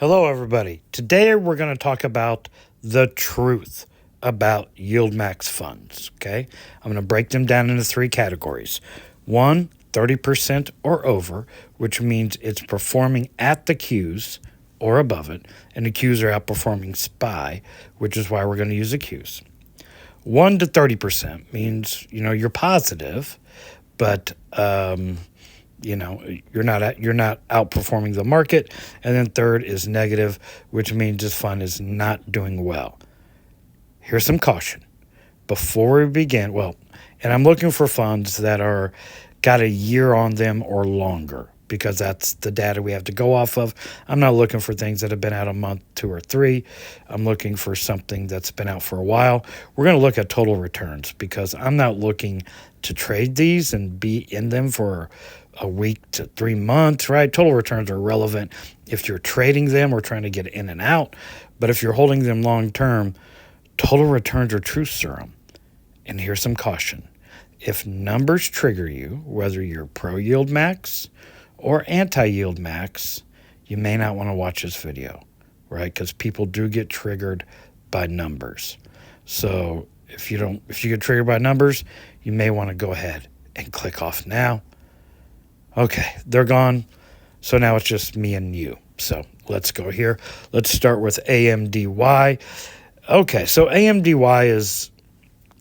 Hello, everybody. Today we're going to talk about the truth about Yieldmax funds, okay? I'm going to break them down into three categories. One, 30% or over, which means it's performing at the Qs or above it, and the Qs are outperforming SPY, which is why we're going to use the Qs. 1 to 30% means, you're positive, but you're not outperforming the market. And then third is negative, which means this fund is not doing well. Here's some caution before we begin. And I'm looking for funds that are got a year on them or longer, because that's the data we have to go off of. I'm not looking for things that have been out a month, 2 or 3. I'm looking for something that's been out for a while. We're going to look at total returns, because I'm not looking to trade these and be in them for a week to 3 months, right? Total returns are relevant if you're trading them or trying to get in and out. But if you're holding them long term, total returns are truth serum. And here's some caution. If numbers trigger you, whether you're pro Yieldmax or anti Yieldmax, you may not want to watch this video, right? Because people do get triggered by numbers. So if you get triggered by numbers, you may want to go ahead and click off now. Okay, they're gone. So now it's just me and you. So let's go here. Let's start with AMDY. Okay, so AMDY is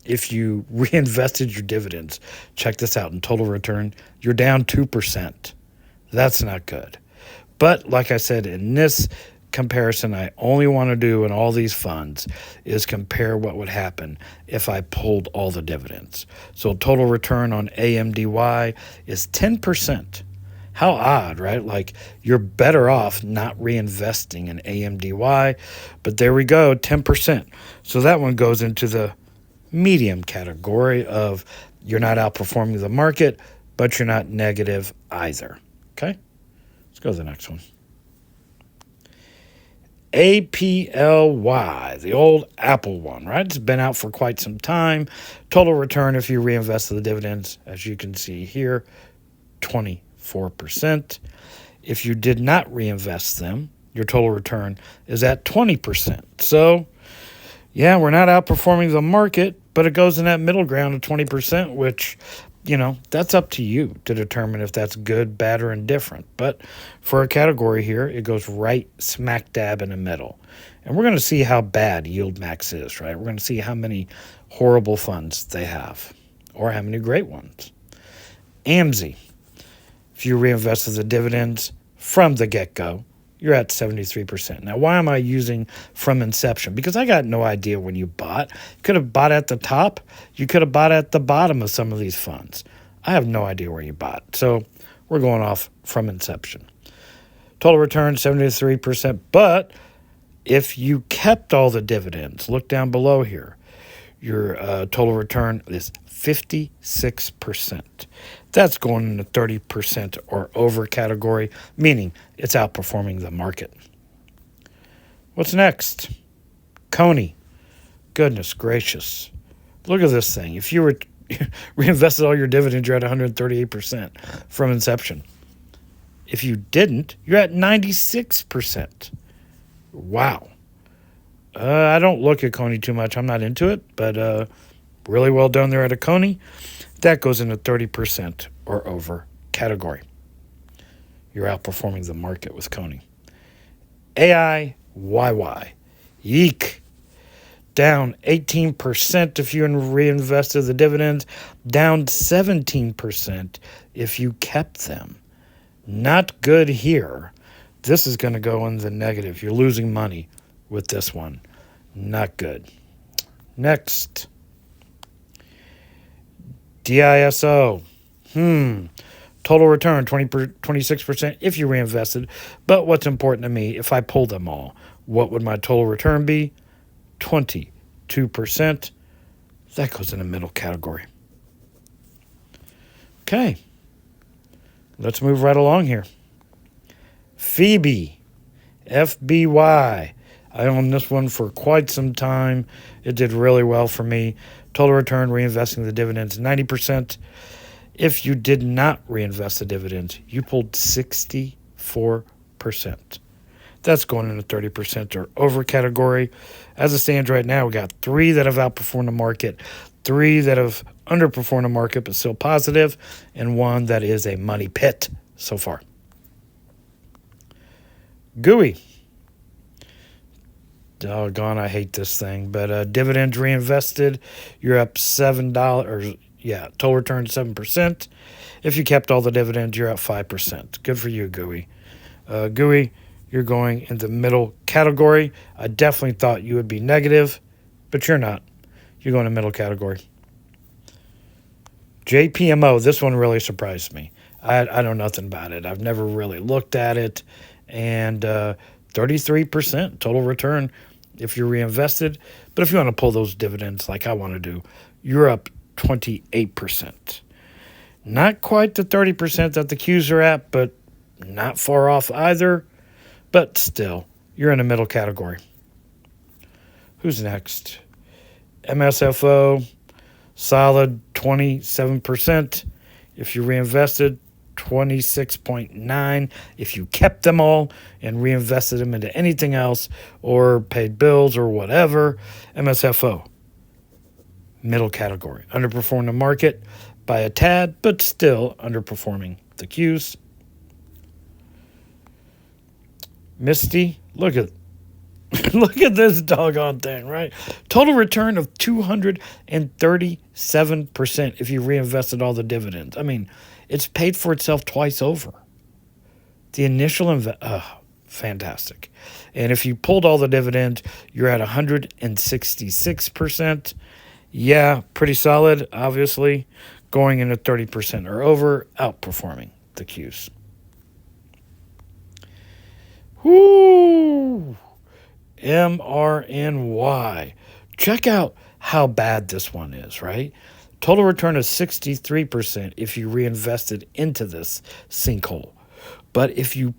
if you reinvested your dividends. Check this out. In total return, you're down 2%. That's not good. But like I said, in this comparison I only want to do in all these funds is compare what would happen if I pulled all the dividends. So total return on AMDY is 10%. How odd, right? Like, you're better off not reinvesting in AMDY, but there we go, 10%. So that one goes into the medium category of you're not outperforming the market, but you're not negative either. Okay, let's go to the next one. APLY, the old Apple one, right? It's been out for quite some time. Total return if you reinvest the dividends, as you can see here, 24%. If you did not reinvest them, your total return is at 20%. So, yeah, we're not outperforming the market, but it goes in that middle ground of 20%, which, that's up to you to determine if that's good, bad, or indifferent. But for a category here, it goes right smack dab in the middle. And we're going to see how bad Yieldmax is, right? We're going to see how many horrible funds they have or how many great ones. AMZY, if you reinvested the dividends from the get-go, you're at 73%. Now, why am I using from inception? Because I got no idea when you bought. You could have bought at the top. You could have bought at the bottom of some of these funds. I have no idea where you bought. So we're going off from inception. Total return, 73%. But if you kept all the dividends, look down below here, your total return is 56%. That's going in the 30% or over category, meaning it's outperforming the market. What's next? CONY. Goodness gracious. Look at this thing. If you were reinvested all your dividends, you're at 138% from inception. If you didn't, you're at 96%. Wow. I don't look at CONY too much. I'm not into it, but really well done there at a CONY. That goes into 30% or over category. You're outperforming the market with CONY. AIYY. Yeek. Down 18% if you reinvested the dividends. Down 17% if you kept them. Not good here. This is going to go in the negative. You're losing money with this one. Not good. Next. DISO. Total return, 26% if you reinvested. But what's important to me, if I pull them all, what would my total return be? 22%. That goes in the middle category. Okay. Let's move right along here. PYPY. FBY. I owned this one for quite some time. It did really well for me. Total return, reinvesting the dividends, 90%. If you did not reinvest the dividends, you pulled 64%. That's going in the 30% or over category. As it stands right now, we got 3 that have outperformed the market, 3 that have underperformed the market but still positive, and 1 that is a money pit so far. Gooey. Doggone, I hate this thing. But dividends reinvested, you're up $7. Total return 7%. If you kept all the dividends, you're up 5%. Good for you, Gooey. Gooey, you're going in the middle category. I definitely thought you would be negative, but you're not. You're going in the middle category. JPMO, this one really surprised me. I know nothing about it. I've never really looked at it. And 33% total return if you're reinvested. But if you want to pull those dividends like I want to do, you're up 28%. Not quite the 30% that the Qs are at, but not far off either. But still, you're in the middle category. Who's next? MSFO, solid 27%. If you reinvested, 26.9 if you kept them all and reinvested them into anything else or paid bills or whatever. MSFO, middle category. Underperformed the market by a tad, but still underperforming the Qs. MSTY, look at this doggone thing, right? Total return of 237% if you reinvested all the dividends. I mean, it's paid for itself twice over. The initial fantastic. And if you pulled all the dividends, you're at 166%. Yeah, pretty solid, obviously. Going into 30% or over, outperforming the Qs. Whoo! MRNY. Check out how bad this one is, right? Total return of 63% if you reinvested into this sinkhole. But if you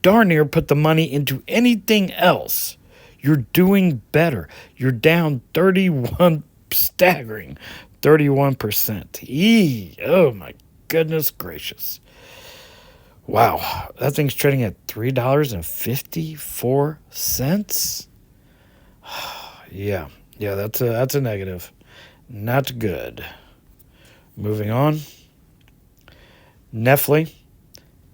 darn near put the money into anything else, you're doing better. You're down staggering 31%. Oh my goodness gracious. Wow, that thing's trading at $3.54. Yeah, that's a negative. Not good. Moving on. NEFL,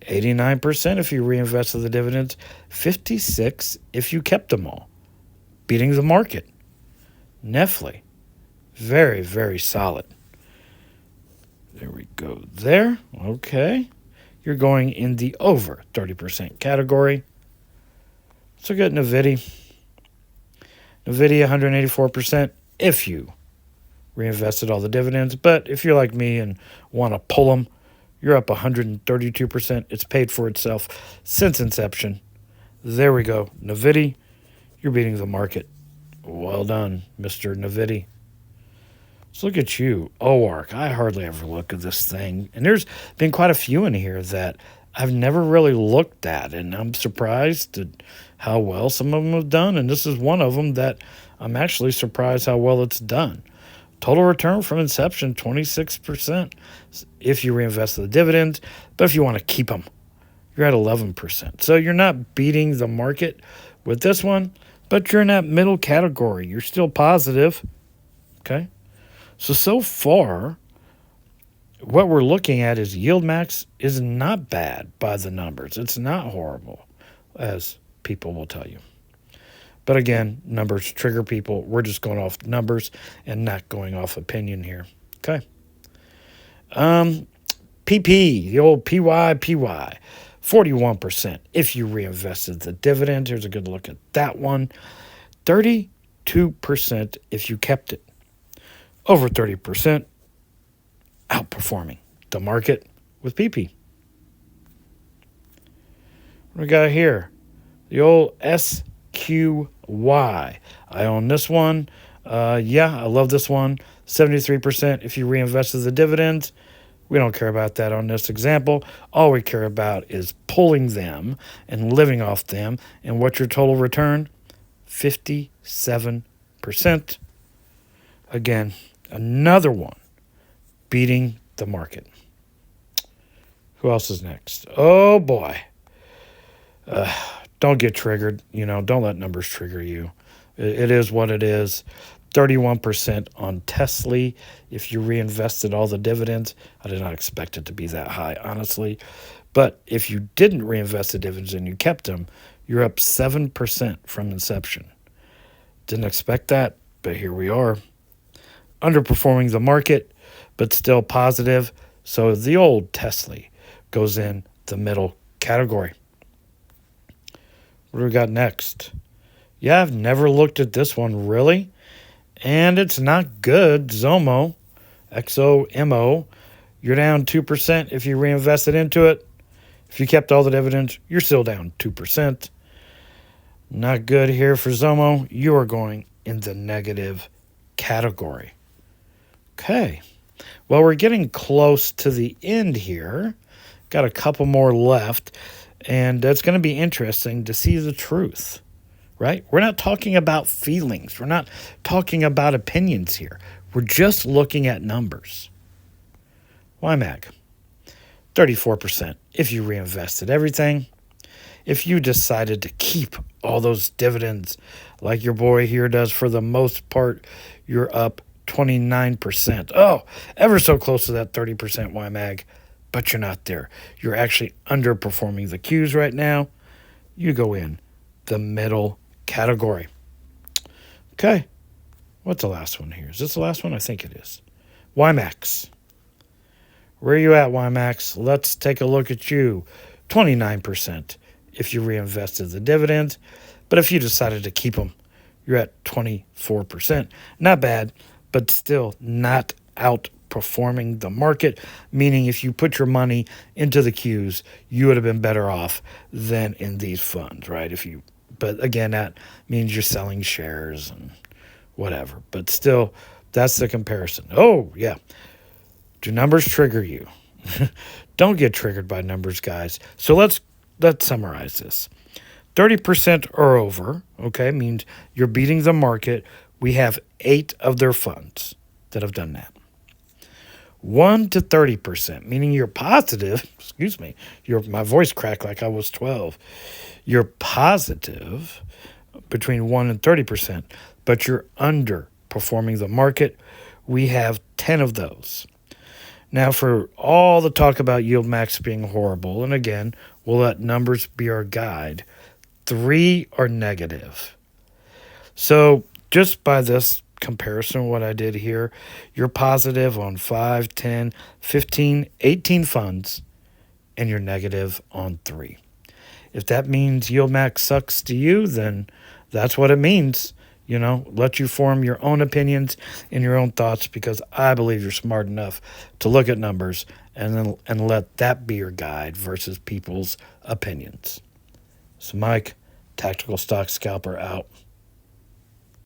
89% if you reinvested the dividends, 56% if you kept them all, beating the market. NEFL, very, very solid. There we go there. Okay. You're going in the over 30% category. So good. NVDI, 184% if you reinvested all the dividends. But if you're like me and want to pull them, you're up 132%. It's paid for itself since inception. There we go. NVDI, you're beating the market. Well done, Mr. NVDI. So look at you, OARK. I hardly ever look at this thing. And there's been quite a few in here that I've never really looked at. And I'm surprised at how well some of them have done. And this is one of them that I'm actually surprised how well it's done. Total return from inception, 26% if you reinvest the dividends. But if you want to keep them, you're at 11%. So you're not beating the market with this one, but you're in that middle category. You're still positive. Okay? So far, what we're looking at is Yieldmax is not bad by the numbers. It's not horrible, as people will tell you. But again, numbers trigger people. We're just going off numbers and not going off opinion here. Okay. PP, the old PYPY, 41% if you reinvested the dividends. Here's a good look at that one. 32% if you kept it. Over 30%, outperforming the market with PP. What we got here? The old SQY. I own this one. I love this one. 73% if you reinvested the dividends. We don't care about that on this example. All we care about is pulling them and living off them. And what's your total return? 57%. Again, another one beating the market. Who else is next? Oh, boy. don't get triggered. Don't let numbers trigger you. It is what it is. 31% on TSLY. If you reinvested all the dividends, I did not expect it to be that high, honestly. But if you didn't reinvest the dividends and you kept them, you're up 7% from inception. Didn't expect that, but here we are. Underperforming the market, but still positive. So the old TSLY goes in the middle category. What do we got next? Yeah, I've never looked at this one, really. And it's not good. ZOMO, XOMO. You're down 2% if you reinvested into it. If you kept all the dividends, you're still down 2%. Not good here for ZOMO. You are going in the negative category. Okay. Well, we're getting close to the end here. Got a couple more left. And that's going to be interesting to see the truth. Right? We're not talking about feelings. We're not talking about opinions here. We're just looking at numbers. YMAG, 34% if you reinvested everything. If you decided to keep all those dividends like your boy here does, for the most part, you're up 29%. Oh, ever so close to that 30% YMAG, but you're not there. You're actually underperforming the Qs right now. You go in the middle category. Okay. What's the last one here? Is this the last one? I think it is. YMAX. Where are you at, YMAX? Let's take a look at you. 29% if you reinvested the dividends. But if you decided to keep them, you're at 24%. Not bad, but still not outperforming the market, meaning if you put your money into the Qs, you would have been better off than in these funds, right? But again, that means you're selling shares and whatever. But still, that's the comparison. Oh, yeah. Do numbers trigger you? Don't get triggered by numbers, guys. So let's summarize this. 30% or over, okay, means you're beating the market. We have 8 of their funds that have done that. 1 to 30%, meaning you're positive. Excuse me. My voice cracked like I was 12. You're positive between 1 and 30%, but you're underperforming the market. We have 10 of those. Now, for all the talk about Yieldmax being horrible, and again, we'll let numbers be our guide, 3 are negative. So just by this comparison, what I did here, you're positive on 5, 10, 15, 18 funds, and you're negative on 3. If that means Yieldmax sucks to you, then that's what it means. Let you form your own opinions and your own thoughts, because I believe you're smart enough to look at numbers and let that be your guide versus people's opinions. So Mike, Tactical Stock Scalper out.